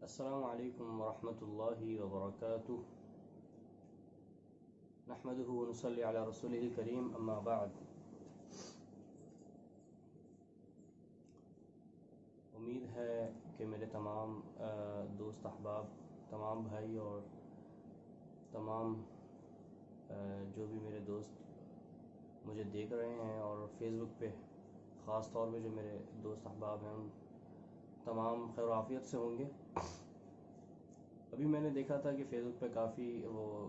السلام علیکم ورحمۃ اللہ وبرکاتہ، نحمدہ ونصلی علی رسولہ الکریم، اما بعد۔ امید ہے کہ میرے تمام دوست احباب، تمام بھائی اور تمام جو بھی میرے دوست مجھے دیکھ رہے ہیں اور فیس بک پہ خاص طور پہ جو میرے دوست احباب ہیں ان تمام خیر و عافیت سے ہوں گے۔ ابھی میں نے دیکھا تھا کہ فیس بک پہ کافی وہ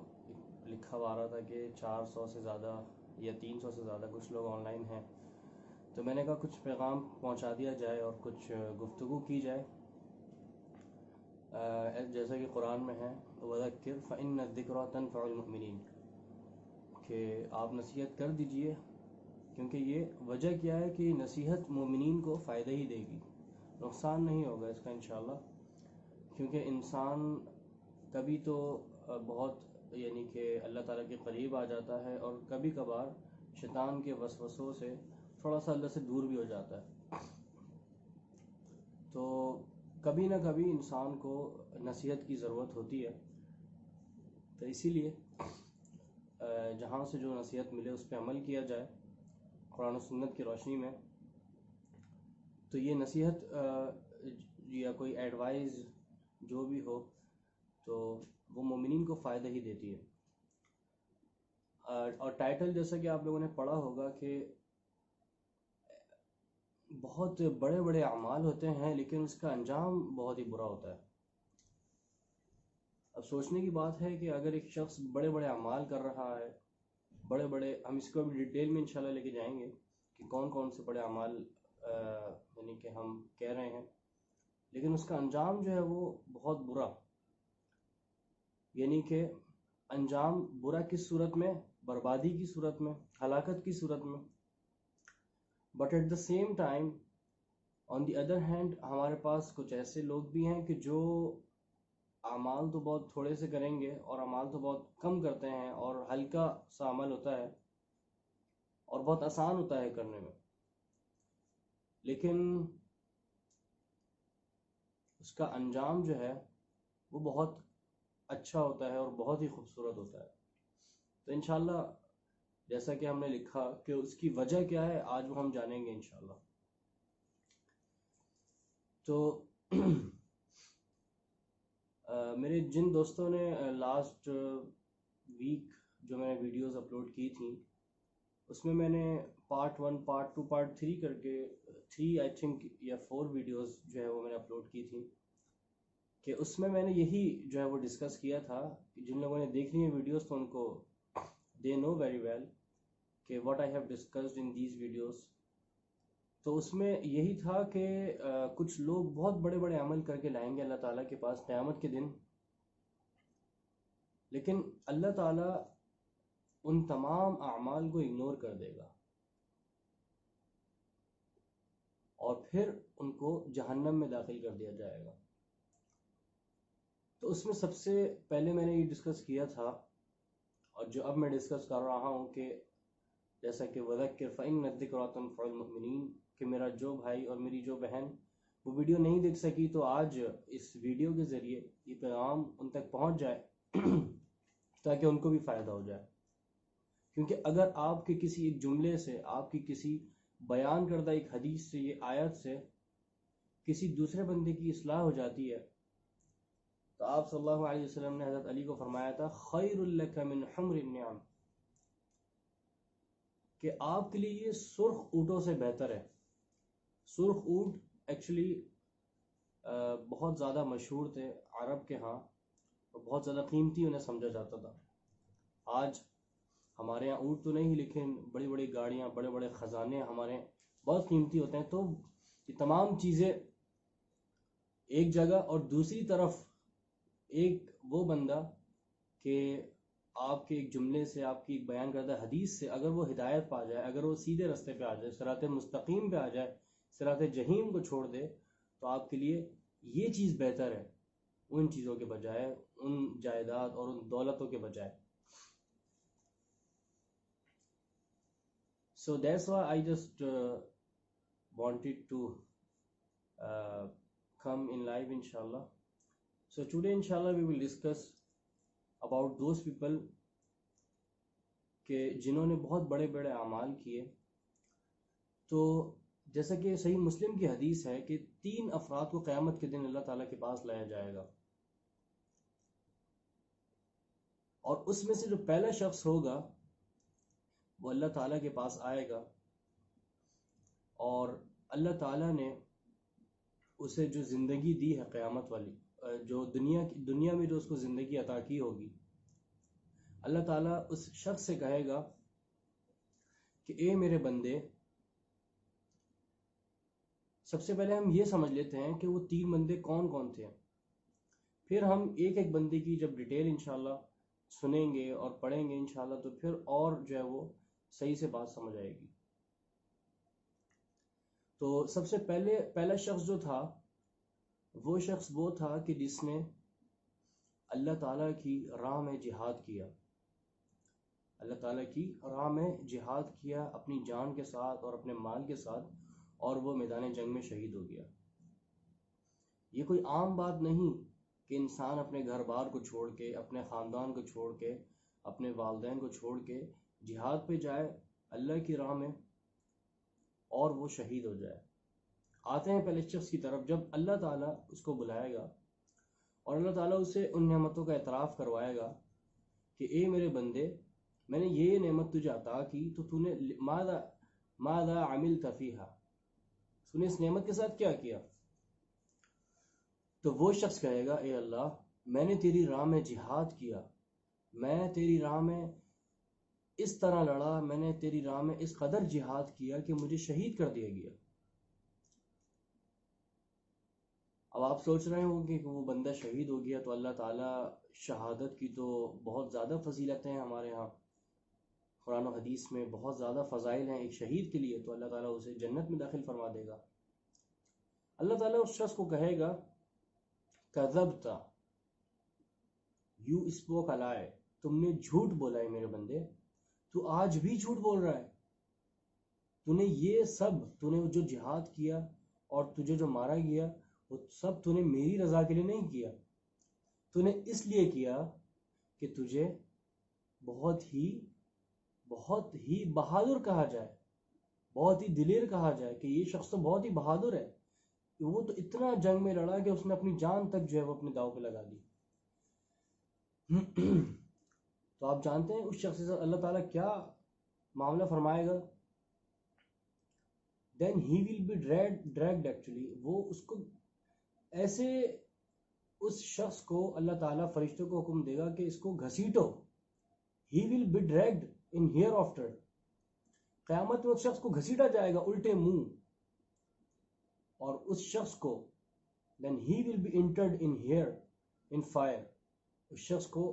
لکھا ہوا آ رہا تھا کہ 400 سے زیادہ یا 300 سے زیادہ کچھ لوگ آن لائن ہیں، تو میں نے کہا کچھ پیغام پہنچا دیا جائے اور کچھ گفتگو کی جائے۔ جیسا کہ قرآن میں ہے وَذَكِّرْ فَإِنَّ الذِّكْرَىٰ تَنفَعُ الْمُؤْمِنِينَ، کہ آپ نصیحت کر دیجئے، کیونکہ یہ وجہ کیا ہے کہ نصیحت مومنین کو فائدہ ہی دے گی، نقصان نہیں ہوگا اس کا انشاءاللہ۔ کیونکہ انسان کبھی تو بہت یعنی کہ اللہ تعالیٰ کے قریب آ جاتا ہے، اور کبھی کبھار شیطان کے وسوسوں سے تھوڑا سا اللہ سے دور بھی ہو جاتا ہے۔ تو کبھی نہ کبھی انسان کو نصیحت کی ضرورت ہوتی ہے، تو اسی لیے جہاں سے جو نصیحت ملے اس پہ عمل کیا جائے قرآن و سنت کی روشنی میں۔ تو یہ نصیحت یا کوئی ایڈوائز جو بھی ہو تو وہ مومنین کو فائدہ ہی دیتی ہے۔ اور ٹائٹل جیسا کہ آپ لوگوں نے پڑھا ہوگا کہ بہت بڑے بڑے اعمال ہوتے ہیں لیکن اس کا انجام بہت ہی برا ہوتا ہے۔ اب سوچنے کی بات ہے کہ اگر ایک شخص بڑے بڑے اعمال کر رہا ہے، بڑے بڑے، ہم اس کو بھی ڈیٹیل میں انشاءاللہ لے کے جائیں گے کہ کون کون سے بڑے اعمال یعنی کہ ہم کہہ رہے ہیں، لیکن اس کا انجام جو ہے وہ بہت برا، یعنی کہ انجام برا کس صورت میں؟ بربادی کی صورت میں، ہلاکت کی صورت میں۔ But at the same time on the other hand ہمارے پاس کچھ ایسے لوگ بھی ہیں کہ جو اعمال تو بہت تھوڑے سے کریں گے اور اعمال تو بہت کم کرتے ہیں، اور ہلکا سا عمل ہوتا ہے اور بہت آسان ہوتا ہے کرنے میں، لیکن اس کا انجام جو ہے وہ بہت اچھا ہوتا ہے اور بہت ہی خوبصورت ہوتا ہے۔ تو انشاءاللہ جیسا کہ ہم نے لکھا کہ اس کی وجہ کیا ہے آج وہ ہم جانیں گے انشاءاللہ۔ تو میرے جن دوستوں نے لاسٹ ویک جو میں نے ویڈیوز اپلوڈ کی تھیں اس میں نے پارٹ 1، پارٹ 2، پارٹ 3 کر کے 3 آئی تھنک یا 4 ویڈیوز جو ہے وہ میں نے اپلوڈ کی تھیں، کہ اس میں نے یہی جو ہے وہ ڈسکس کیا تھا کہ جن لوگوں نے دیکھ لی ہیں ویڈیوز تو ان کو دے نو ویری ویل کہ what I have discussed in these videos. تو اس میں یہی تھا کہ کچھ لوگ بہت بڑے بڑے عمل کر کے لائیں گے اللہ تعالیٰ کے پاس قیامت کے دن، لیکن اللہ تعالیٰ ان تمام اعمال کو اگنور کر دے گا اور پھر ان کو جہنم میں داخل کر دیا جائے گا۔ تو اس میں سب سے پہلے میں نے یہ ڈسکس کیا تھا، اور جو اب میں ڈسکس کر رہا ہوں، کہ جیسا کہ وَذَكِّرْ فَإِنَّ الذِّكْرَىٰ تَنفَعُ الْمُؤْمِنِينَ، کہ میرا جو بھائی اور میری جو بہن وہ ویڈیو نہیں دیکھ سکی تو آج اس ویڈیو کے ذریعے یہ پیغام ان تک پہنچ جائے تاکہ ان کو بھی فائدہ ہو جائے۔ کیونکہ اگر آپ کے کسی ایک جملے سے، آپ کی کسی بیان کردہ ایک حدیث سے، یہ آیت سے کسی دوسرے بندے کی اصلاح ہو جاتی ہے، تو آپ صلی اللہ علیہ وسلم نے حضرت علی کو فرمایا تھا خیر لک من حمر النعم، کہ آپ کے لیے یہ سرخ اونٹوں سے بہتر ہے۔ سرخ اونٹ ایکچولی بہت زیادہ مشہور تھے عرب کے ہاں، اور بہت زیادہ قیمتی انہیں سمجھا جاتا تھا۔ آج ہمارے یہاں اونٹ تو نہیں، لیکن بڑی بڑی گاڑیاں، بڑے بڑے خزانے ہمارے یہاں بہت قیمتی ہوتے ہیں۔ تو یہ تمام چیزیں ایک جگہ، اور دوسری طرف ایک وہ بندہ کہ آپ کے ایک جملے سے، آپ کی ایک بیان کردہ حدیث سے اگر وہ ہدایت پا جائے، اگر وہ سیدھے راستے پہ آ جائے، صراط مستقیم پہ آ جائے، صراط جحیم کو چھوڑ دے، تو آپ کے لیے یہ چیز بہتر ہے ان چیزوں کے بجائے، ان جائیداد اور ان دولتوں کے بجائے۔ So that's why I just wanted to come in live inshallah. So today inshallah we will discuss about those people کہ جنہوں نے بہت بڑے بڑے اعمال کیے. تو جیسا کہ صحیح مسلم کی حدیث ہے کہ 3 افراد کو قیامت کے دن اللہ تعالیٰ کے پاس لایا جائے گا, اور اس میں سے جو پہلا شخص ہوگا وہ اللہ تعالیٰ کے پاس آئے گا, اور اللہ تعالیٰ نے اسے جو زندگی دی ہے قیامت والی, جو دنیا میں جو اس کو زندگی عطا کی ہوگی, اللہ تعالیٰ اس شخص سے کہے گا کہ اے میرے بندے, سب سے پہلے ہم یہ سمجھ لیتے ہیں کہ وہ 3 بندے کون کون تھے, پھر ہم ایک ایک بندے کی جب ڈیٹیل انشاءاللہ سنیں گے اور پڑھیں گے انشاءاللہ تو پھر اور جو ہے وہ صحیح سے بات سمجھ آئے گی. تو سب سے پہلا شخص جو تھا وہ شخص وہ تھا کہ جس نے اللہ تعالیٰ کی راہ میں جہاد کیا, اللہ تعالیٰ کی راہ میں جہاد کیا اپنی جان کے ساتھ اور اپنے مال کے ساتھ, اور وہ میدان جنگ میں شہید ہو گیا. یہ کوئی عام بات نہیں کہ انسان اپنے گھر بار کو چھوڑ کے, اپنے خاندان کو چھوڑ کے, اپنے والدین کو چھوڑ کے جہاد پہ جائے اللہ کی راہ میں اور وہ شہید ہو جائے. آتے ہیں پہلے شخص کی طرف. جب اللہ تعالیٰ اس کو بلائے گا اور اللہ تعالیٰ اسے ان نعمتوں کا اعتراف کروائے گا کہ اے میرے بندے, میں نے یہ نعمت تجھے عطا کی تو تو نے ماذا عملت فیہا, تو نے اس نعمت کے ساتھ کیا کیا؟ تو وہ شخص کہے گا اے اللہ, میں نے تیری راہ میں جہاد کیا, میں تیری راہ میں اس طرح لڑا, میں نے تیری راہ میں اس قدر جہاد کیا کہ مجھے شہید کر دیا گیا. اب آپ سوچ رہے ہوں کہ وہ بندہ شہید ہو گیا تو اللہ تعالیٰ شہادت کی تو بہت زیادہ فضیلتیں ہیں ہمارے ہاں, قرآن و حدیث میں بہت زیادہ فضائل ہیں ایک شہید کے لیے, تو اللہ تعالیٰ اسے جنت میں داخل فرما دے گا. اللہ تعالیٰ اس شخص کو کہے گا کذبت, یو اسپوک اے لائی, تم نے جھوٹ بولا ہے میرے بندے, تو آج بھی جھوٹ بول رہا ہے. تو نے یہ سب, تو نے جو جہاد کیا اور تجھے جو مارا گیا وہ سب تو نے میری رضا کے لیے نہیں کیا, تو نے اس لیے کیا کہ تجھے بہت ہی بہادر کہا جائے, بہت ہی دلیر کہا جائے کہ یہ شخص تو بہت ہی بہادر ہے, وہ تو اتنا جنگ میں لڑا کہ اس نے اپنی جان تک جو ہے وہ اپنے داؤ پہ لگا دی. تو آپ جانتے ہیں اس شخص سے اللہ تعالیٰ کیا معاملہ فرمائے گا؟ then he will be dragged actually, وہ اس کو ایسے, اس شخص کو اللہ تعالیٰ فرشتوں کو حکم دے گا کہ اس کو گھسیٹو. he will be dragged in hereafter, قیامت میں اس شخص کو گھسیٹا جائے گا الٹے منہ, اور اس شخص کو then he will be entered in here in fire, اس شخص کو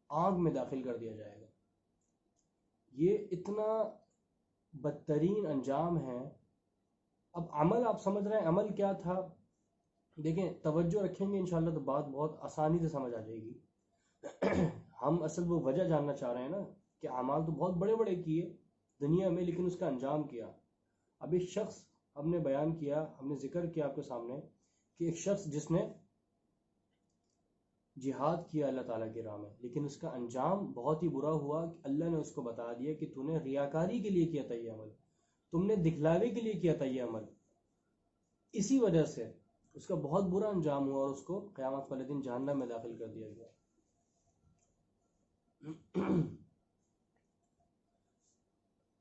آگ میں داخل کر دیا جائے گا. یہ اتنا بدترین انجام ہے. اب عمل آپ سمجھ رہے ہیں عمل کیا تھا؟ دیکھیں توجہ رکھیں گے انشاءاللہ تو بات بہت آسانی سے سمجھ آ جائے گی. ہم اصل وہ وجہ جاننا چاہ رہے ہیں نا کہ اعمال تو بہت بڑے بڑے کیے دنیا میں, لیکن اس کا انجام کیا. اب ایک شخص ہم نے بیان کیا, ہم نے ذکر کیا آپ کے سامنے کہ ایک شخص جس نے جہاد کیا اللہ تعالیٰ کی راہ میں, لیکن اس کا انجام بہت ہی برا ہوا کہ اللہ نے اس کو بتا دیا کہ تو نے ریاکاری کے لیے کیا تھا یہ عمل, تم نے دکھلاوے کے لیے کیا تھا یہ عمل. اسی وجہ سے اس کا بہت برا انجام ہوا اور اس کو قیامت والے دن جہنم میں داخل کر دیا گیا.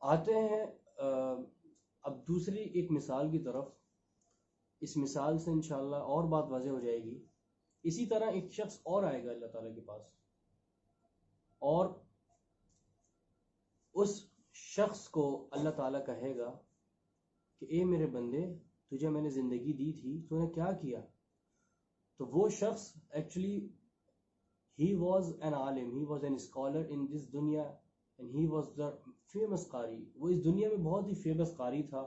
آتے ہیں اب دوسری ایک مثال کی طرف. اس مثال سے انشاءاللہ اور بات واضح ہو جائے گی. اسی طرح ایک شخص اور آئے گا اللہ تعالیٰ کے پاس, اور اس شخص کو اللہ تعالیٰ کہے گا کہ اے میرے بندے, تجھے میں نے زندگی دی تھی, تو نے کیا کیا؟ تو وہ شخص actually he was an Alam, he was an scholar in this دنیا, and he was the famous قاری. وہ اس دنیا میں بہت ہی فیمس قاری تھا.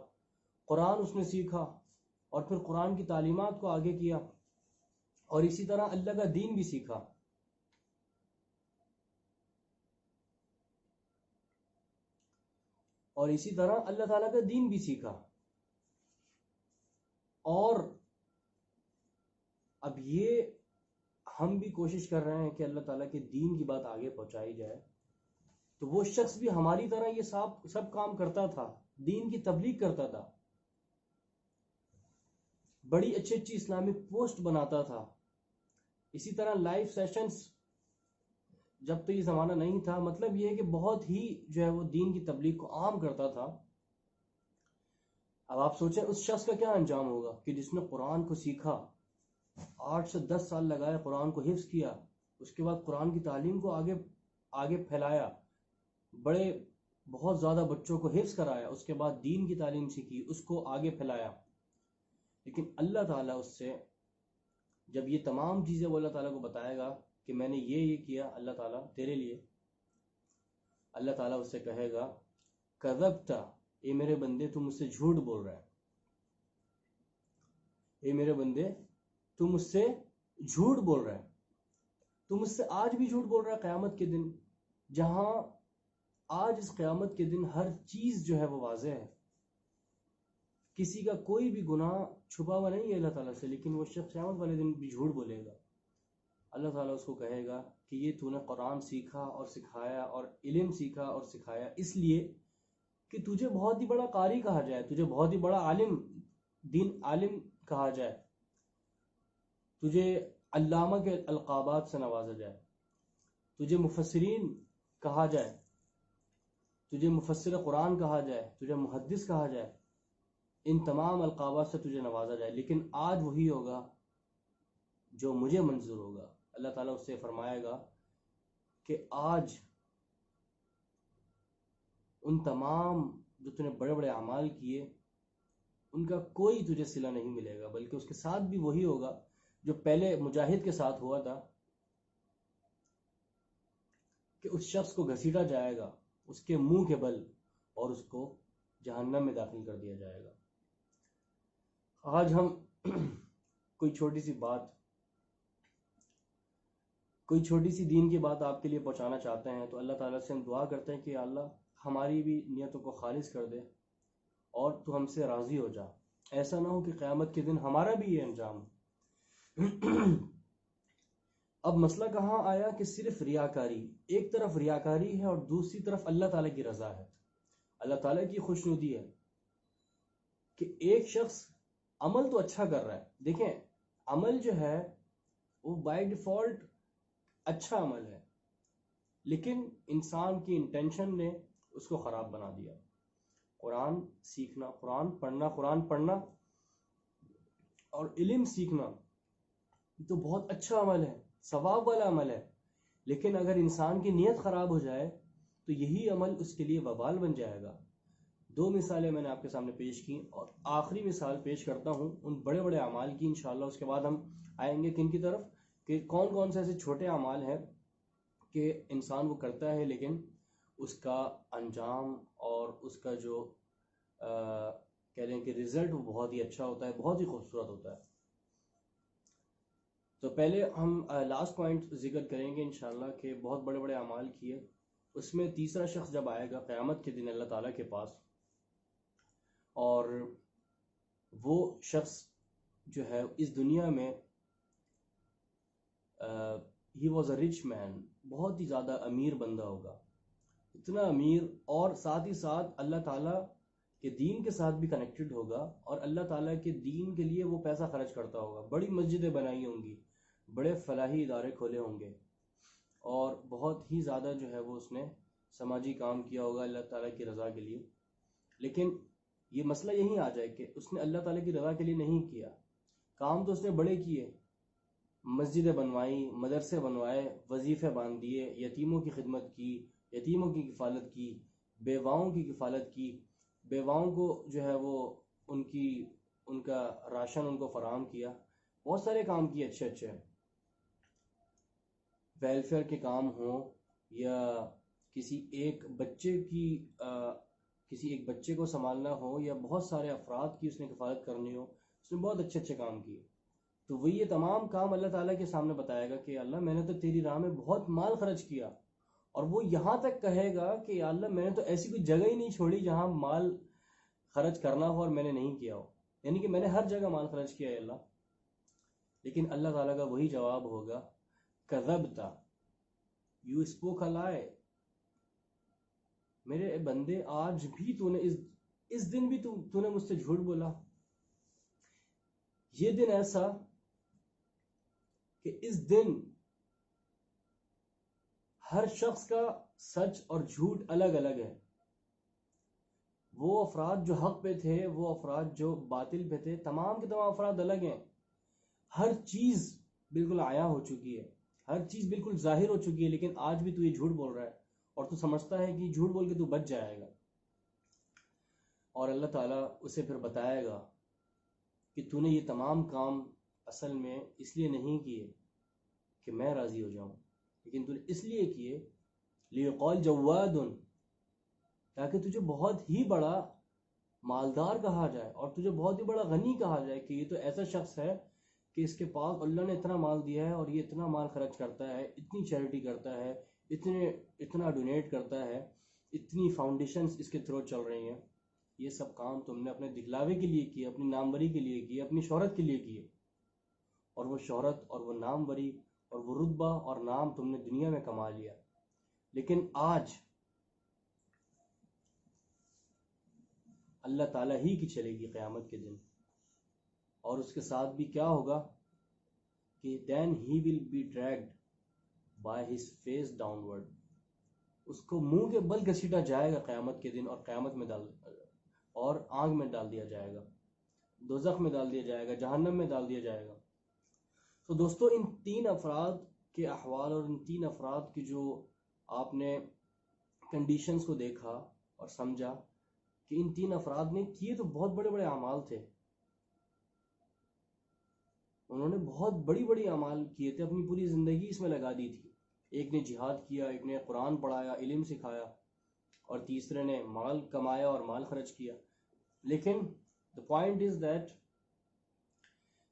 قرآن اس نے سیکھا اور پھر قرآن کی تعلیمات کو آگے کیا, اور اسی طرح اللہ کا دین بھی سیکھا. اور اسی طرح اللہ تعالیٰ کا دین بھی سیکھا. اور اب یہ ہم بھی کوشش کر رہے ہیں کہ اللہ تعالیٰ کے دین کی بات آگے پہنچائی جائے، تو وہ شخص بھی ہماری طرح یہ سب کام کرتا تھا، دین کی تبلیغ کرتا تھا، بڑی اچھی اچھی اسلامک پوسٹ بناتا تھا، اسی طرح لائیو سیشنز جب تو یہ زمانہ نہیں تھا، مطلب یہ ہے کہ بہت ہی جو ہے وہ دین کی تبلیغ کو عام کرتا تھا۔ اب آپ سوچیں اس شخص کا کیا انجام ہوگا کہ جس نے قرآن کو سیکھا، 8 سے 10 سال لگائے، قرآن کو حفظ کیا، اس کے بعد قرآن کی تعلیم کو آگے پھیلایا، بہت زیادہ بچوں کو حفظ کرایا، اس کے بعد دین کی تعلیم سیکھی، اس کو آگے پھیلایا، لیکن اللہ تعالیٰ اس سے جب یہ تمام چیزیں وہ اللہ تعالیٰ کو بتائے گا کہ میں نے یہ کیا اللہ تعالیٰ تیرے لیے، اللہ تعالیٰ اس سے کہے گا کذبتا، اے میرے بندے تو مجھ سے جھوٹ بول رہا ہے، اے میرے بندے تو مجھ سے جھوٹ بول رہا ہے، تو مجھ سے آج بھی جھوٹ بول رہا ہے قیامت کے دن، جہاں آج اس قیامت کے دن ہر چیز جو ہے وہ واضح ہے، کسی کا کوئی بھی گناہ چھپا ہوا نہیں ہے اللہ تعالیٰ سے، لیکن وہ شخص قیامت والے دن بھی جھوٹ بولے گا۔ اللہ تعالیٰ اس کو کہے گا کہ یہ تو نے قرآن سیکھا اور سکھایا اور علم سیکھا اور سکھایا اس لیے کہ تجھے بہت ہی بڑا قاری کہا جائے، تجھے بہت ہی بڑا عالم کہا جائے، تجھے علامہ کے القابات سے نوازا جائے، تجھے مفسرین کہا جائے، تجھے مفسر قرآن کہا جائے، تجھے محدث کہا جائے، ان تمام القابات سے تجھے نوازا جائے، لیکن آج وہی ہوگا جو مجھے منظور ہوگا۔ اللہ تعالیٰ اس سے فرمائے گا کہ آج ان تمام جو تُو نے بڑے بڑے اعمال کیے ان کا کوئی تجھے صلہ نہیں ملے گا، بلکہ اس کے ساتھ بھی وہی ہوگا جو پہلے مجاہد کے ساتھ ہوا تھا، کہ اس شخص کو گھسیٹا جائے گا اس کے منہ کے بل اور اس کو جہنم میں داخل کر دیا جائے گا۔ آج ہم کوئی چھوٹی سی دین کی بات آپ کے لیے پہنچانا چاہتے ہیں، تو اللہ تعالیٰ سے ہم دعا کرتے ہیں کہ اللہ ہماری بھی نیتوں کو خالص کر دے اور تو ہم سے راضی ہو جا، ایسا نہ ہو کہ قیامت کے دن ہمارا بھی یہ انجام ہو۔ اب مسئلہ کہاں آیا کہ صرف ریاکاری، ایک طرف ریاکاری ہے اور دوسری طرف اللہ تعالیٰ کی رضا ہے، اللہ تعالیٰ کی خوشنودی ہے کہ ایک شخص عمل تو اچھا کر رہا ہے۔ دیکھیں عمل جو ہے وہ بائی ڈیفالٹ اچھا عمل ہے، لیکن انسان کی انٹینشن نے اس کو خراب بنا دیا۔ قرآن سیکھنا، قرآن پڑھنا اور علم سیکھنا تو بہت اچھا عمل ہے، ثواب والا عمل ہے، لیکن اگر انسان کی نیت خراب ہو جائے تو یہی عمل اس کے لیے وبال بن جائے گا۔ 2 مثالیں میں نے آپ کے سامنے پیش کی، اور آخری مثال پیش کرتا ہوں ان بڑے بڑے اعمال کی انشاءاللہ، اس کے بعد ہم آئیں گے کن کی طرف کہ کون سے ایسے چھوٹے اعمال ہیں کہ انسان وہ کرتا ہے لیکن اس کا انجام اور اس کا جو کہہ لیں کہ رزلٹ وہ بہت ہی اچھا ہوتا ہے، بہت ہی خوبصورت ہوتا ہے۔ تو پہلے ہم لاسٹ پوائنٹ ذکر کریں گے انشاءاللہ کہ بہت بڑے بڑے اعمال کیے، اس میں تیسرا شخص جب آئے گا قیامت کے دن اللہ تعالیٰ کے پاس، اور وہ شخص جو ہے اس دنیا میں ہی واز اے رچ مین، بہت ہی زیادہ امیر بندہ ہوگا، اتنا امیر، اور ساتھ ہی ساتھ اللہ تعالیٰ کے دین کے ساتھ بھی کنیکٹڈ ہوگا، اور اللہ تعالیٰ کے دین کے لیے وہ پیسہ خرچ کرتا ہوگا، بڑی مسجدیں بنائی ہوں گی، بڑے فلاحی ادارے کھولے ہوں گے، اور بہت ہی زیادہ جو ہے وہ اس نے سماجی کام کیا ہوگا اللہ تعالیٰ کی رضا کے لیے۔ لیکن یہ مسئلہ یہیں آ جائے کہ اس نے اللہ تعالیٰ کی رضا کے لیے نہیں کیا، کام تو اس نے بڑے کیے، مسجدیں بنوائیں، مدرسے بنوائے، وظیفے باندھ دیے، یتیموں کی خدمت کی، یتیموں کی کفالت کی، بیواؤں کی کفالت کی، بیواؤں کو جو ہے وہ ان کا راشن ان کو فراہم کیا، بہت سارے کام کیے اچھے اچھے، ویلفیئر کے کام ہوں یا کسی ایک بچے کو سنبھالنا ہو، یا بہت سارے افراد کی اس نے کفالت کرنی ہو، اس نے بہت اچھے اچھے کام کیے۔ تو وہ یہ تمام کام اللہ تعالیٰ کے سامنے بتائے گا کہ اللہ میں نے تو تیری راہ میں بہت مال خرچ کیا، اور وہ یہاں تک کہے گا کہ یا اللہ میں نے تو ایسی کوئی جگہ ہی نہیں چھوڑی جہاں مال خرچ کرنا ہو اور میں نے نہیں کیا ہو۔ یعنی کہ میں نے ہر جگہ مال خرچ کیا ہے اللہ، لیکن اللہ تعالیٰ کا وہی جواب ہوگا کذبتا، یو اسپوک اے لائی، میرے بندے آج بھی تو نے اس دن بھی تو نے مجھ سے جھوٹ بولا. یہ دن ایسا کہ اس دن ہر شخص کا سچ اور جھوٹ الگ الگ ہے. وہ افراد جو حق پہ تھے، وہ افراد جو باطل پہ تھے، تمام کے تمام افراد الگ ہیں. ہر چیز بالکل عیاں ہو چکی ہے، ہر چیز بالکل ظاہر ہو چکی ہے، لیکن آج بھی تو یہ جھوٹ بول رہا ہے اور تو سمجھتا ہے کہ جھوٹ بول کے تو بچ جائے گا. اور اللہ تعالیٰ اسے پھر بتائے گا کہ تو نے یہ تمام کام اصل میں اس لیے نہیں کیے کہ میں راضی ہو جاؤں، لیکن تو نے اس لیے کیے لیقال جواد، تاکہ تجھے بہت ہی بڑا مالدار کہا جائے اور تجھے بہت ہی بڑا غنی کہا جائے کہ یہ تو ایسا شخص ہے کہ اس کے پاس اللہ نے اتنا مال دیا ہے اور یہ اتنا مال خرچ کرتا ہے، اتنی چیریٹی کرتا ہے، اتنا ڈونیٹ کرتا ہے، اتنی فاؤنڈیشنز اس کے تھرو چل رہی ہیں. یہ سب کام تم نے اپنے دکھلاوے کے لیے کیے، اپنی ناموری کے لیے کیے، اپنی شہرت کے لیے کیے، اور وہ شہرت اور وہ ناموری اور وہ رتبہ اور نام تم نے دنیا میں کما لیا. لیکن آج اللہ تعالیٰ ہی کی چلے گی قیامت کے دن، اور اس کے ساتھ بھی کیا ہوگا کہ then he will be dragged by his face downward، اس کو منہ کے بل گھسیٹا جائے گا قیامت کے دن، اور قیامت میں اور آگ میں ڈال دیا جائے گا، دوزخ میں ڈال دیا جائے گا، جہنم میں ڈال دیا جائے گا. تو دوستو، ان تین افراد کے احوال اور ان تین افراد کی جو آپ نے کنڈیشنز کو دیکھا اور سمجھا کہ ان تین افراد نے کیے تو بہت بڑے بڑے اعمال تھے، انہوں نے بہت بڑی بڑی اعمال کیے تھے، اپنی پوری زندگی اس میں لگا دی تھی. ایک نے جہاد کیا، ایک نے قرآن پڑھایا، علم سکھایا، اور تیسرے نے مال کمایا اور مال خرچ کیا. لیکن the point is that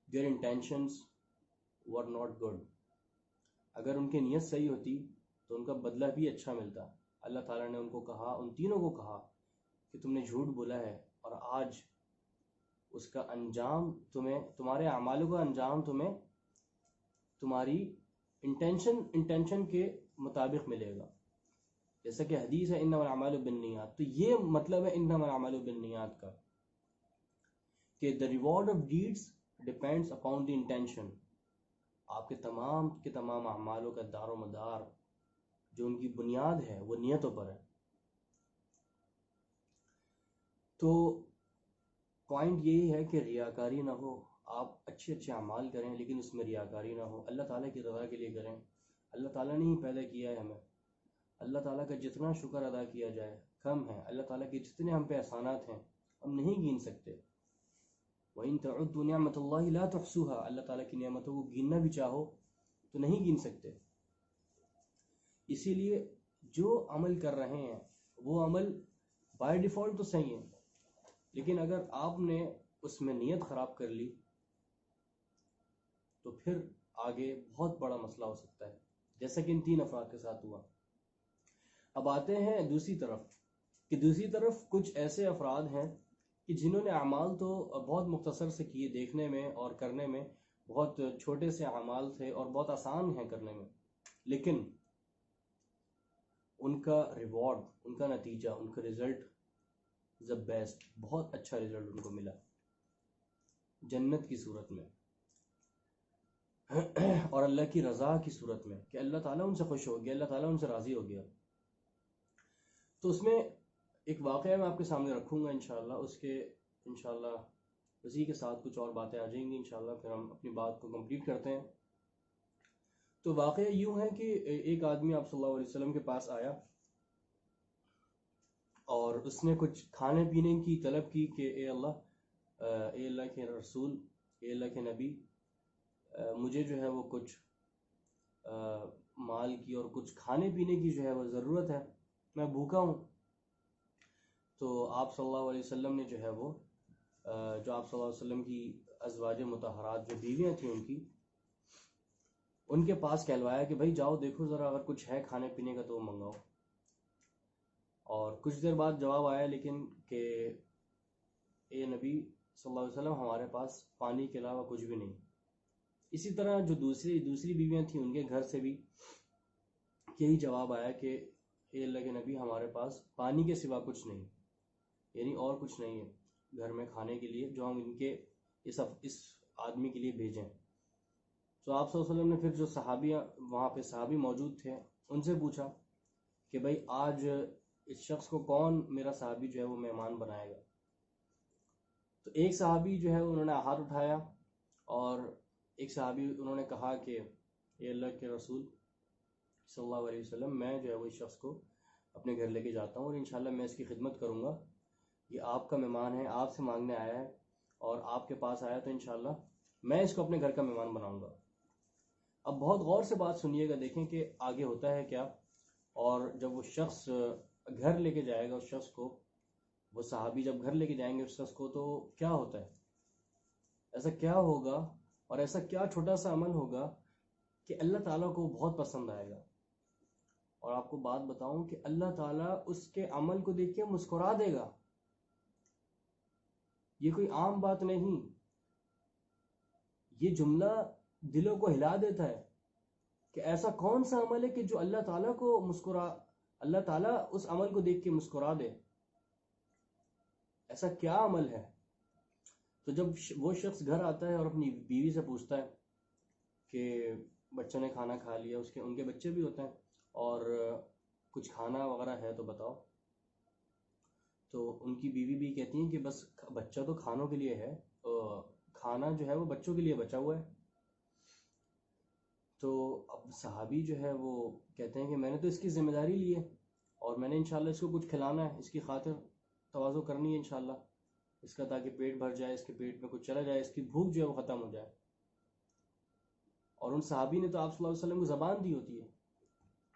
their intentions were not good. اگر ان کی نیت صحیح ہوتی تو ان کا بدلہ بھی اچھا ملتا. اللہ تعالیٰ نے ان کو کہا، ان تینوں کو کہا کہ تم نے جھوٹ بولا ہے، اور آج اس کا انجام تمہیں، تمہارے اعمالوں کا انجام تمہیں تمہاری انٹینشن کے مطابق ملے گا. جیسا کہ حدیث ہے انما الاعمال بالنیات، تو یہ مطلب ہے انما الاعمال بالنیات کا کہ the reward of deeds depends upon the intention. آپ کے تمام اعمالوں کا دار و مدار، جو ان کی بنیاد ہے، وہ نیتوں پر ہے. تو پوائنٹ یہی ہے کہ ریاکاری نہ ہو. آپ اچھے اعمال کریں لیکن اس میں ریاکاری نہ ہو، اللہ تعالیٰ کی رضا کے لیے کریں. اللہ تعالیٰ نے ہی پیدا کیا ہے ہمیں، اللہ تعالیٰ کا جتنا شکر ادا کیا جائے کم ہے. اللہ تعالیٰ کے جتنے ہم پہ احسانات ہیں ہم نہیں گن سکتے. وَإِن تَعُدُّوا نِعْمَةَ اللَّهِ لَا تُحْصُوهَا، اللہ تعالیٰ کی نعمتوں کو گننا بھی چاہو تو نہیں گن سکتے. اسی لیے جو عمل کر رہے ہیں وہ عمل بائی ڈیفالٹ تو صحیح ہے، لیکن اگر آپ نے اس میں نیت خراب کر لی تو پھر آگے بہت بڑا مسئلہ ہو سکتا ہے، جیسا کہ ان تین افراد کے ساتھ ہوا. اب آتے ہیں دوسری طرف، کہ دوسری طرف کچھ ایسے افراد ہیں کہ جنہوں نے اعمال تو بہت مختصر سے کیے، دیکھنے میں اور کرنے میں بہت چھوٹے سے اعمال تھے اور بہت آسان ہیں کرنے میں، لیکن ان کا ریوارڈ، ان کا نتیجہ، ان کا رزلٹ the بیسٹ، بہت اچھا رزلٹ ان کو ملا جنت کی صورت میں اور اللہ کی رضا کی صورت میں، کہ اللہ تعالیٰ ان سے خوش ہو گیا، اللہ تعالیٰ ان سے راضی ہو گیا. تو اس میں ایک واقعہ میں آپ کے سامنے رکھوں گا انشاءاللہ، اس کے انشاءاللہ اسی کے ساتھ کچھ اور باتیں آ جائیں گی انشاءاللہ، پھر ہم اپنی بات کو کمپلیٹ کرتے ہیں. تو واقعہ یوں ہے کہ ایک آدمی آپ صلی اللہ علیہ وسلم کے پاس آیا اور اس نے کچھ کھانے پینے کی طلب کی کہ اے اللہ کے رسول، اے اللہ کے نبی، مجھے جو ہے وہ کچھ مال کی اور کچھ کھانے پینے کی جو ہے وہ ضرورت ہے، میں بھوکا ہوں. تو آپ صلی اللہ علیہ وسلم نے جو ہے وہ جو آپ صلی اللہ علیہ وسلم کی ازواج مطہرات، جو بیویاں تھیں ان کے پاس کہلوایا کہ بھائی جاؤ دیکھو ذرا، اگر کچھ ہے کھانے پینے کا تو وہ منگاؤ. اور کچھ دیر بعد جواب آیا لیکن کہ اے نبی، صلی اللہ علیہ وسلم ہمارے پاس پانی کے علاوہ کچھ بھی نہیں. اسی طرح جو دوسری بیویاں تھیں ان کے گھر سے بھی یہی جواب آیا کہ اے اللہ کے نبی ہمارے پاس پانی کے سوا کچھ نہیں، یعنی اور کچھ نہیں ہے گھر میں کھانے کے لیے جو ہم ان کے اس آدمی کے لیے بھیجیں. تو آپ صلی اللہ علیہ وسلم نے پھر جو وہاں پہ صحابی موجود تھے ان سے پوچھا کہ بھائی آج اس شخص کو کون میرا صحابی جو ہے وہ مہمان بنائے گا. تو ایک صحابی جو ہے انہوں نے ہاتھ اٹھایا، اور ایک صحابی انہوں نے کہا کہ اے اللہ کے رسول صلی اللہ علیہ وسلم، میں جو ہے وہ اس شخص کو اپنے گھر لے کے جاتا ہوں اور انشاءاللہ میں اس کی خدمت کروں گا. یہ آپ کا مہمان ہے، آپ سے مانگنے آیا ہے اور آپ کے پاس آیا، تو انشاءاللہ میں اس کو اپنے گھر کا مہمان بناؤں گا. اب بہت غور سے بات سنیے گا، دیکھیں کہ آگے ہوتا ہے کیا. اور جب وہ شخص گھر لے کے جائے گا اس شخص کو، وہ صحابی جب گھر لے کے جائیں گے اس شخص کو، تو کیا ہوتا ہے، ایسا کیا ہوگا اور ایسا کیا چھوٹا سا عمل ہوگا کہ اللہ تعالیٰ کو بہت پسند آئے گا. اور آپ کو بات بتاؤں کہ اللہ تعالیٰ اس کے عمل کو دیکھ کے مسکرا دے گا. یہ کوئی عام بات نہیں، یہ جملہ دلوں کو ہلا دیتا ہے کہ ایسا کون سا عمل ہے کہ جو اللہ تعالیٰ کو اللہ تعالیٰ اس عمل کو دیکھ کے مسکرا دے. ایسا کیا عمل ہے؟ تو جب وہ شخص گھر آتا ہے اور اپنی بیوی سے پوچھتا ہے کہ بچوں نے کھانا کھا لیا، ان کے بچے بھی ہوتے ہیں، اور کچھ کھانا وغیرہ ہے تو بتاؤ. تو ان کی بیوی بھی کہتی ہیں کہ بس بچہ تو کھانوں کے لیے ہے، کھانا جو ہے وہ بچوں کے لیے بچا ہوا ہے. تو اب صحابی جو ہے وہ کہتے ہیں کہ میں نے تو اس کی ذمہ داری لی ہے اور میں نے انشاءاللہ اس کو کچھ کھلانا ہے، اس کی خاطر تواضع کرنی ہے انشاءاللہ، اس کا تاکہ پیٹ بھر جائے، اس کے پیٹ میں کچھ چلا جائے، اس کی بھوک جو ہے وہ ختم ہو جائے. اور ان صحابی نے تو آپ صلی اللہ علیہ وسلم کو زبان دی ہوتی ہے.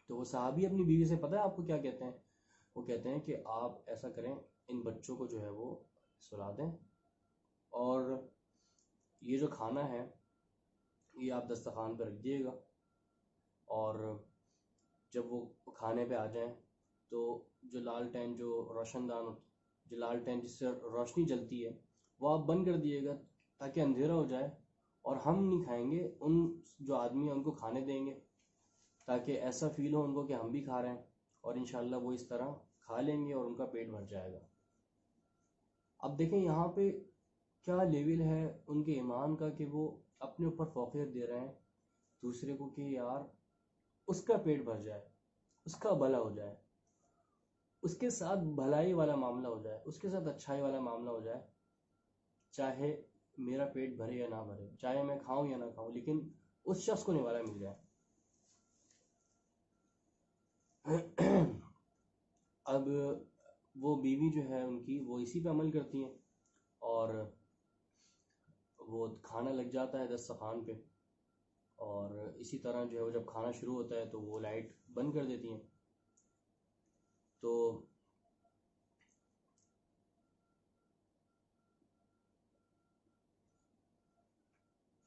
تو وہ صحابی اپنی بیوی سے پتہ ہے آپ کو کیا کہتے ہیں؟ وہ کہتے ہیں کہ آپ ایسا کریں، ان بچوں کو جو ہے وہ سلا دیں، اور یہ جو کھانا ہے یہ آپ دسترخوان پہ رکھ دیے گا، اور جب وہ کھانے پہ آ جائیں تو جو لالٹین، جو روشن دان، جو لالٹین جس سے روشنی جلتی ہے، وہ آپ بند کر دیے گا تاکہ اندھیرا ہو جائے، اور ہم نہیں کھائیں گے، ان جو آدمی ہیں ان کو کھانے دیں گے تاکہ ایسا فیل ہو ان کو کہ ہم بھی کھا رہے ہیں، اور انشاءاللہ وہ اس طرح کھا لیں گے اور ان کا پیٹ بھر جائے گا. اب دیکھیں یہاں پہ کیا لیول ہے ان کے ایمان کا کہ وہ اپنے اوپر فوقیت دے رہے ہیں دوسرے کو کہ یار اس کا پیٹ بھر جائے، اس کا بھلا ہو جائے، اس کے ساتھ بھلائی والا معاملہ ہو جائے، اس کے ساتھ اچھائی والا معاملہ ہو جائے، چاہے میرا پیٹ بھرے یا نہ بھرے، چاہے میں کھاؤں یا نہ کھاؤں، لیکن اس شخص کو نوالا مل جائے. اب وہ بیوی جو ہے ان کی، وہ اسی پہ عمل کرتی ہیں، اور وہ کھانا لگ جاتا ہے دسترخوان پہ، اور اسی طرح جو ہے وہ جب کھانا شروع ہوتا ہے تو وہ لائٹ بند کر دیتی ہیں. تو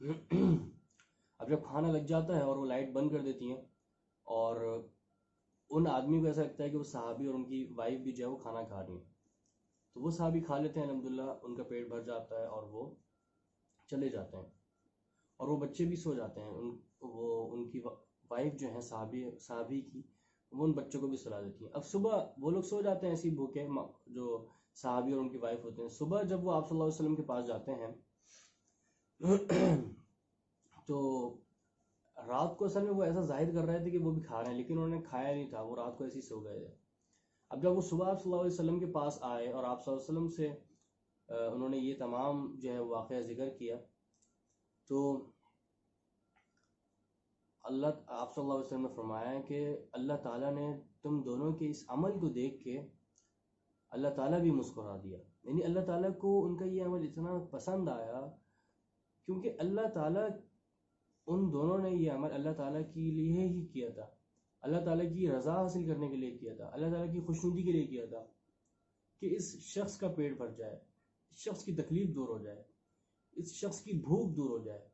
اب جب کھانا لگ جاتا ہے اور وہ لائٹ بند کر دیتی ہیں، اور ان آدمی کو ایسا لگتا ہے کہ وہ صحابی اور ان کی وائف بھی جو ہے وہ کھانا کھا رہی ہیں، تو وہ صحابی کھا لیتے ہیں، الحمدللہ ان کا پیٹ بھر جاتا ہے اور وہ چلے جاتے ہیں، اور وہ بچے بھی سو جاتے ہیں. ان کی وائف جو ہے صحابی کی، وہ ان بچوں کو بھی سلا دیتی ہیں. اب صبح وہ لوگ سو جاتے ہیں ایسی بھوکے، جو صحابی اور ان کی وائف ہوتے ہیں. صبح جب وہ آپ صلی اللہ علیہ وسلم کے پاس جاتے ہیں تو رات کو اصل میں وہ ایسا ظاہر کر رہے تھے کہ وہ بھی کھا رہے ہیں، لیکن انہوں نے کھایا نہیں تھا، وہ رات کو ایسے ہی سو گئے تھے. اب جب وہ صبح آپ صلی اللہ علیہ وسلم کے پاس آئے اور آپ صلی اللہ علیہ وسلم سے انہوں نے یہ تمام جو ہے واقعہ ذکر کیا، تو آپ صلی اللہ علیہ وسلم نے فرمایا ہے کہ اللہ تعالیٰ نے تم دونوں کے اس عمل کو دیکھ کے اللہ تعالیٰ بھی مسکرا دیا. یعنی اللہ تعالیٰ کو ان کا یہ عمل اتنا پسند آیا، کیونکہ اللہ تعالیٰ، ان دونوں نے یہ عمل اللہ تعالیٰ کے لیے ہی کیا تھا، اللہ تعالیٰ کی رضا حاصل کرنے کے لیے کیا تھا، اللہ تعالیٰ کی خوشنودی کے لیے کیا تھا، کہ اس شخص کا پیٹ بھر جائے، اس شخص کی تکلیف دور ہو جائے، اس شخص کی بھوک دور ہو جائے.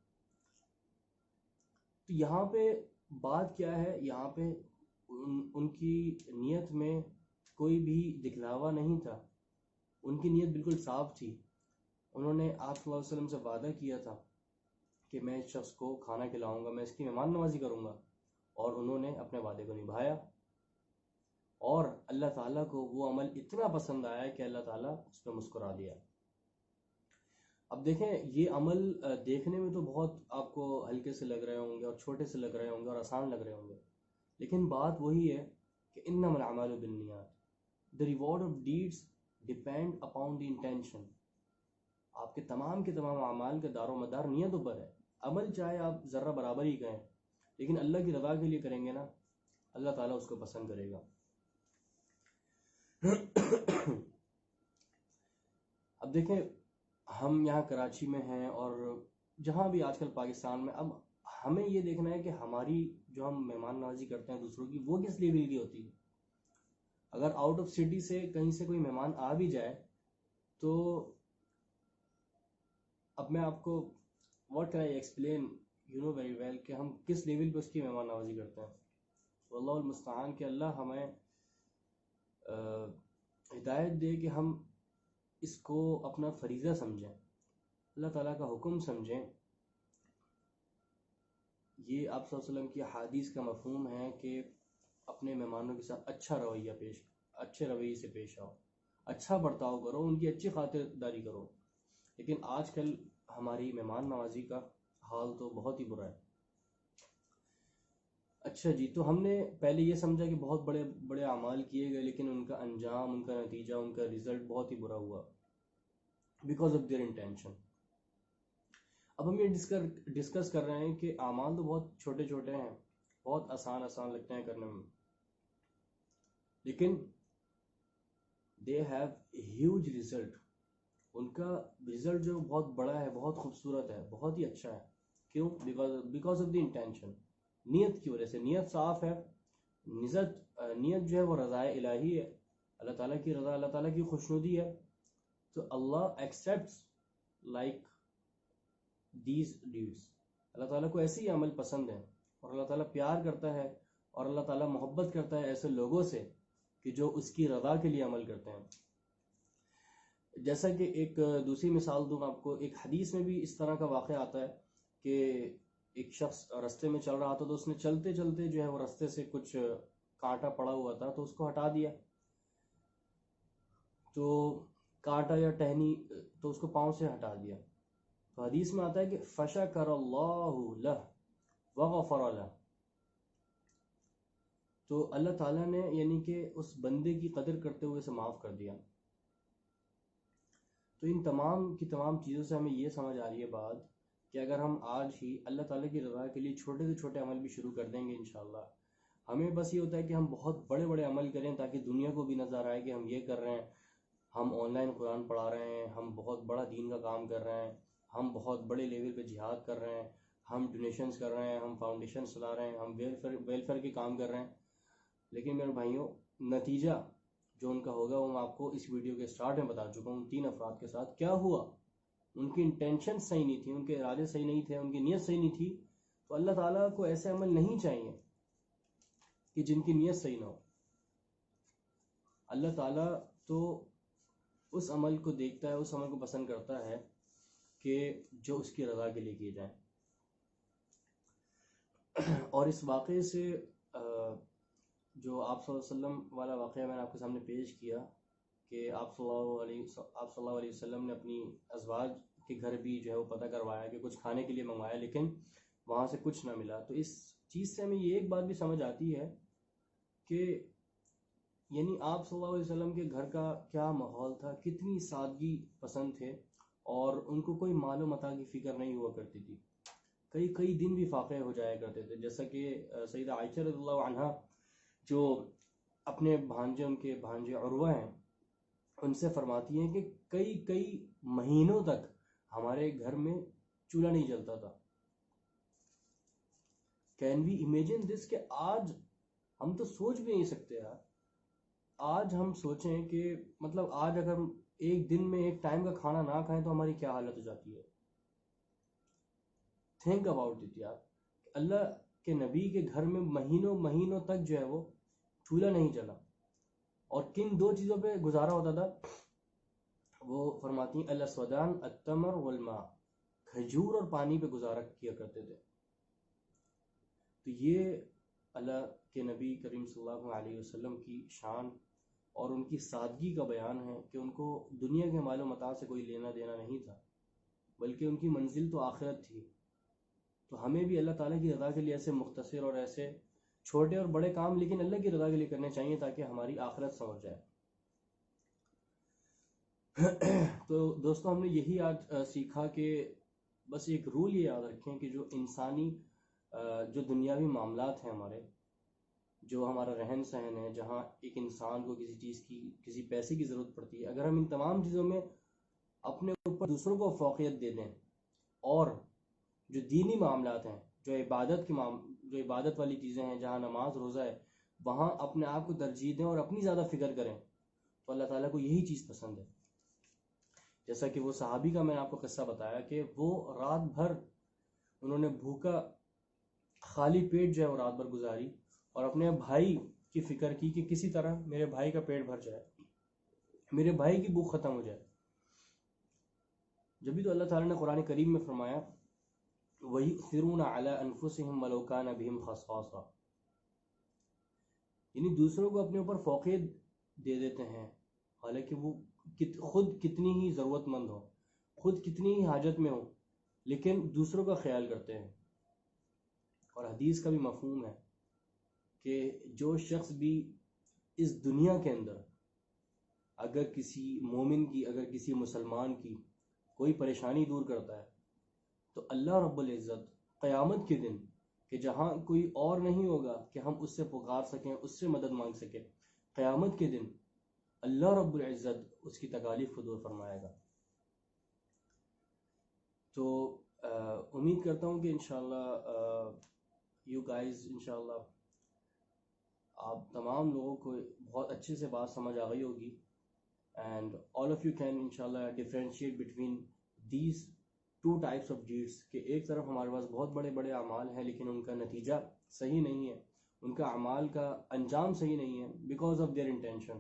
تو یہاں پہ بات کیا ہے، یہاں پہ ان کی نیت میں کوئی بھی دکھلاوا نہیں تھا، ان کی نیت بالکل صاف تھی. انہوں نے آپ صلی اللہ علیہ وسلم سے وعدہ کیا تھا کہ میں اس شخص کو کھانا کھلاؤں گا، میں اس کی مہمان نوازی کروں گا، اور انہوں نے اپنے وعدے کو نبھایا، اور اللہ تعالیٰ کو وہ عمل اتنا پسند آیا کہ اللہ تعالیٰ اس پہ مسکرا دیا۔ اب دیکھیں یہ عمل دیکھنے میں تو بہت آپ کو ہلکے سے لگ رہے ہوں گے اور چھوٹے سے لگ رہے ہوں گے اور آسان لگ رہے ہوں گے، لیکن بات وہی ہے کہ انما الاعمال بالنیات، the reward of deeds depend upon the intention۔ آپ کے تمام اعمال کا دار و مدار نیتوں پر ہے۔ عمل چاہے آپ ذرہ برابر ہی کہیں، لیکن اللہ کی رضا کے لیے کریں گے نا، اللہ تعالیٰ اس کو پسند کرے گا۔ اب دیکھیں ہم یہاں کراچی میں ہیں، اور جہاں بھی آج کل پاکستان میں، اب ہمیں یہ دیکھنا ہے کہ ہماری جو ہم مہمان نوازی کرتے ہیں دوسروں کی، وہ کس لیول کی ہوتی ہے۔ اگر آؤٹ آف سٹی سے کہیں سے کوئی مہمان آ بھی جائے تو اب میں آپ کو what can I explain, you know very well, کہ ہم کس لیول پہ اس کی مہمان نوازی کرتے ہیں۔ واللہ المستعان، کہ اللہ ہمیں ہدایت دے کہ ہم اس کو اپنا فریضہ سمجھیں، اللہ تعالیٰ کا حکم سمجھیں۔ یہ آپ صلی اللہ علیہ وسلم کی حدیث کا مفہوم ہے کہ اپنے مہمانوں کے ساتھ اچھے رویے سے پیش آؤ، اچھا برتاؤ کرو، ان کی اچھی خاطرداری کرو۔ لیکن آج کل ہماری مہمان نوازی کا حال تو بہت ہی برا ہے۔ اچھا جی، تو ہم نے پہلے یہ سمجھا کہ بہت بڑے بڑے اعمال کیے گئے، لیکن ان کا انجام، ان کا نتیجہ، ان کا رزلٹ بہت ہی برا ہوا بیکاز آف دیئر انٹینشن۔ اب ہم یہ ڈسکس کر رہے ہیں کہ اعمال تو بہت چھوٹے چھوٹے ہیں، بہت آسان لگتے ہیں کرنے میں، لیکن دے ہیو ہیوج رزلٹ۔ ان کا رزلٹ جو بہت بڑا ہے، بہت خوبصورت ہے، بہت ہی اچھا ہے۔ کیوں؟ بیکاز آف دی انٹینشن، نیت کی وجہ سے۔ نیت صاف ہے، نیت جو ہے وہ رضا الہی ہے، اللہ تعالیٰ کی رضا، اللہ تعالیٰ کی خوشنودی ہے، تو اللہ ایکسیپٹس لائک دیز ڈیڈس۔ اللہ تعالیٰ کو ایسے ہی عمل پسند ہے، اور اللہ تعالیٰ پیار کرتا ہے، اور اللہ تعالیٰ محبت کرتا ہے ایسے لوگوں سے کہ جو اس کی رضا کے لیے عمل کرتے ہیں۔ جیسا کہ ایک دوسری مثال دوں آپ کو، ایک حدیث میں بھی اس طرح کا واقعہ آتا ہے کہ ایک شخص رستے میں چل رہا تھا، تو اس نے چلتے چلتے جو ہے وہ رستے سے کچھ کانٹا پڑا ہوا تھا، تو اس کو ہٹا دیا، تو کانٹا یا ٹہنی تو اس کو پاؤں سے ہٹا دیا۔ تو حدیث میں آتا ہے کہ فشکر اللہ لہ وغفر لہ، تو اللہ تعالیٰ نے یعنی کہ اس بندے کی قدر کرتے ہوئے اسے معاف کر دیا۔ تو ان تمام کی تمام چیزوں سے ہمیں یہ سمجھ آ رہی ہے بات کہ اگر ہم آج ہی اللہ تعالیٰ کی رضا کے لیے چھوٹے سے چھوٹے عمل بھی شروع کر دیں گے انشاءاللہ، ہمیں بس یہ ہوتا ہے کہ ہم بہت بڑے بڑے عمل کریں تاکہ دنیا کو بھی نظر آئے کہ ہم یہ کر رہے ہیں، ہم آن لائن قرآن پڑھا رہے ہیں، ہم بہت بڑا دین کا کام کر رہے ہیں، ہم بہت بڑے لیول پہ جہاد کر رہے ہیں، ہم ڈونیشنز کر رہے ہیں، ہم فاؤنڈیشن چلا رہے ہیں، ہم ویلفیئر کے کام کر رہے ہیں۔ لیکن میرے بھائیوں، نتیجہ جو ان کا ہوگا وہ میں آپ کو اس ویڈیو کے سٹارٹ میں بتا چکا ہوں، 3 افراد کے ساتھ کیا ہوا۔ ان کی انٹینشن صحیح نہیں تھی، ان کے ارادے صحیح نہیں تھے، ان کی نیت صحیح نہیں تھی، تو اللہ تعالیٰ کو ایسے عمل نہیں چاہیے کہ جن کی نیت صحیح نہ ہو۔ اللہ تعالیٰ تو اس عمل کو دیکھتا ہے، اس عمل کو پسند کرتا ہے کہ جو اس کی رضا کے لیے کیے جائیں۔ اور اس واقعے سے جو آپ صلی اللہ علیہ وسلم والا واقعہ میں نے آپ کے سامنے پیش کیا کہ آپ صلی اللہ علیہ وسلم نے اپنی ازواج کے گھر بھی جو ہے وہ پتہ کروایا کہ کچھ کھانے کے لیے منگوایا، لیکن وہاں سے کچھ نہ ملا۔ تو اس چیز سے ہمیں یہ ایک بات بھی سمجھ آتی ہے کہ یعنی آپ صلی اللہ علیہ وسلم کے گھر کا کیا ماحول تھا، کتنی سادگی پسند تھے، اور ان کو کوئی مال و متاع کی فکر نہیں ہوا کرتی تھی، کئی دن بھی فاقے ہو جایا کرتے تھے۔ جیسا کہ سیدہ عائشہ رضی اللہ عنہا جو اپنے ان کے بھانجے عروہ ہیں، ان سے فرماتی ہیں کہ کئی مہینوں تک ہمارے گھر میں چولہا نہیں جلتا تھا۔ کین وی امیجن دس، کہ آج ہم تو سوچ بھی نہیں سکتے یار۔ آج ہم سوچیں کہ مطلب آج اگر ہم ایک دن میں ایک ٹائم کا کھانا نہ کھائیں تو ہماری کیا حالت ہو جاتی ہے۔ تھنک اباؤٹ اٹ یار، اللہ کے نبی کے گھر میں مہینوں تک جو ہے وہ چولہا نہیں جلا، اور کن 2 چیزوں پہ گزارا ہوتا تھا؟ وہ فرماتی ہیں الاسودان التمر والماء، کھجور اور پانی پہ گزارا کیا کرتے تھے. تو یہ اللہ کے نبی کریم صلی اللہ علیہ وسلم کی شان اور ان کی سادگی کا بیان ہے کہ ان کو دنیا کے مال و متاع سے کوئی لینا دینا نہیں تھا، بلکہ ان کی منزل تو آخرت تھی. تو ہمیں بھی اللہ تعالیٰ کی رضا کے لیے ایسے مختصر اور ایسے چھوٹے اور بڑے کام لیکن اللہ کی رضا کے لیے کرنے چاہیے تاکہ ہماری آخرت سنور جائے. تو دوستو ہم نے یہی آج سیکھا کہ بس ایک رول یہ یاد رکھیں کہ جو انسانی جو دنیاوی معاملات ہیں ہمارے، جو ہمارا رہن سہن ہے، جہاں ایک انسان کو کسی چیز کی کسی پیسے کی ضرورت پڑتی ہے، اگر ہم ان تمام چیزوں میں اپنے اوپر دوسروں کو فوقیت دے دیں اور جو دینی معاملات ہیں، جو عبادت والی چیزیں ہیں، جہاں نماز روزہ ہے، وہاں اپنے آپ کو ترجیح دیں اور اپنی زیادہ فکر کریں، تو اللہ تعالیٰ کو یہی چیز پسند ہے. جیسا کہ وہ صحابی کا میں نے آپ کو قصہ بتایا کہ وہ رات بھر انہوں نے بھوکا خالی پیٹ جو ہے وہ رات بھر گزاری اور اپنے بھائی کی فکر کی کہ کسی طرح میرے بھائی کا پیٹ بھر جائے، میرے بھائی کی بھوک ختم ہو جائے. جبھی تو اللہ تعالیٰ نے قرآن کریم میں فرمایا وَيُؤْثِرُونَ عَلَىٰ أَنفُسِهِمْ وَلَوْ كَانَ بِهِمْ خَصَاصَةٌ، یعنی دوسروں کو اپنے اوپر فوقیت دے دیتے ہیں حالانکہ وہ خود کتنی ہی ضرورت مند ہو، خود کتنی ہی حاجت میں ہو، لیکن دوسروں کا خیال کرتے ہیں. اور حدیث کا بھی مفہوم ہے کہ جو شخص بھی اس دنیا کے اندر اگر کسی مومن کی، اگر کسی مسلمان کی کوئی پریشانی دور کرتا ہے تو اللہ رب العزت قیامت کے دن کہ جہاں کوئی اور نہیں ہوگا کہ ہم اس سے پکار سکیں، اس سے مدد مانگ سکیں، قیامت کے دن اللہ رب العزت اس کی تکالیف کو دور فرمائے گا. تو امید کرتا ہوں کہ انشاءاللہ یو گائز، انشاءاللہ آپ تمام لوگوں کو بہت اچھے سے بات سمجھ آ گئی ہوگی، and all of you can انشاءاللہ differentiate between these two types of deeds, کہ ایک طرف ہمارے پاس بہت بڑے بڑے اعمال ہیں لیکن ان کا نتیجہ صحیح نہیں ہے، ان کا اعمال کا انجام صحیح نہیں ہے بیکاز آف دیئر انٹینشن،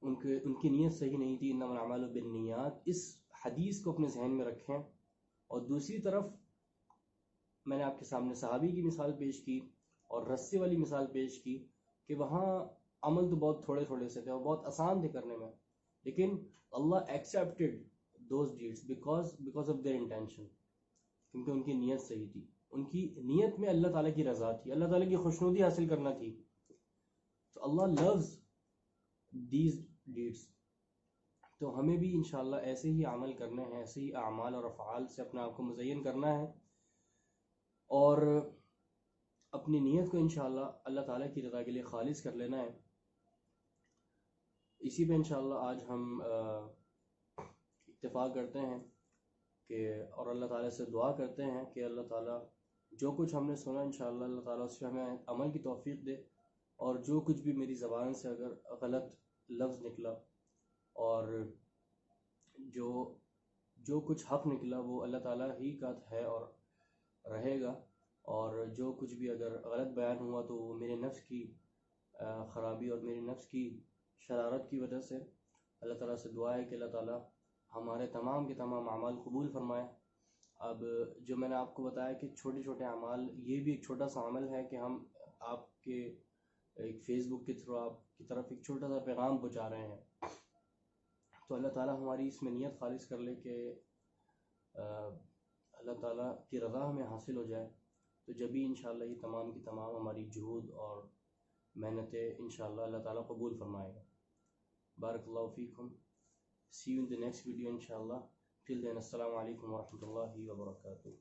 ان کی نیت صحیح نہیں تھی. انما الاعمال بالنیات، اس حدیث کو اپنے ذہن میں رکھیں. اور دوسری طرف میں نے آپ کے سامنے صحابی کی مثال پیش کی اور رسی والی مثال پیش کی کہ وہاں عمل تو بہت تھوڑے تھوڑے سے تھے اور بہت آسان تھے کرنے میں، لیکن Allah accepted those deeds because of their intention, کیونکہ ان کی نیت صحیح تھی. ان کی نیت میں اللہ تعالیٰ کی رضا تھی، اللہ تعالیٰ کی خوشنودی حاصل کرنا تھی. تو اللہ لوز دیز ڈیڈس. تو ہمیں بھی انشاءاللہ ایسے ہی عمل کرنے ہیں، ایسے ہی اعمال اور افعال سے اپنے آپ کو مزین کرنا ہے اور اپنی نیت کو انشاءاللہ اللہ تعالیٰ کی رضا کے لیے خالص کر لینا ہے. اسی پہ انشاءاللہ آج ہم اتفاق کرتے ہیں کہ اور اللہ تعالیٰ سے دعا کرتے ہیں کہ اللہ تعالیٰ جو کچھ ہم نے سنا انشاءاللہ اللہ تعالیٰ اس پہ ہمیں عمل کی توفیق دے، اور جو کچھ بھی میری زبان سے اگر غلط لفظ نکلا اور جو کچھ حق نکلا وہ اللہ تعالیٰ ہی کا ہے اور رہے گا، اور جو کچھ بھی اگر غلط بیان ہوا تو وہ میرے نفس کی خرابی اور میرے نفس کی شرارت کی وجہ سے. اللہ تعالیٰ سے دعا ہے کہ اللہ تعالیٰ ہمارے تمام کے تمام اعمال قبول فرمائے. اب جو میں نے آپ کو بتایا کہ چھوٹے چھوٹے اعمال، یہ بھی ایک چھوٹا سا عمل ہے کہ ہم آپ کے ایک فیس بک کے تھرو آپ کی طرف ایک چھوٹا سا پیغام پہنچا رہے ہیں. تو اللہ تعالیٰ ہماری اس میں نیت خالص کر لے کہ اللہ تعالیٰ کی رضا ہمیں حاصل ہو جائے، تو جبھی انشاءاللہ یہ تمام کی تمام ہماری جہود اور محنتیں انشاءاللہ اللہ تعالیٰ قبول فرمائے گا. بارک اللہ فیکم. See you in the next video inshallah. Till then, assalamu alaikum wa rahmatullahi wa barakatuh.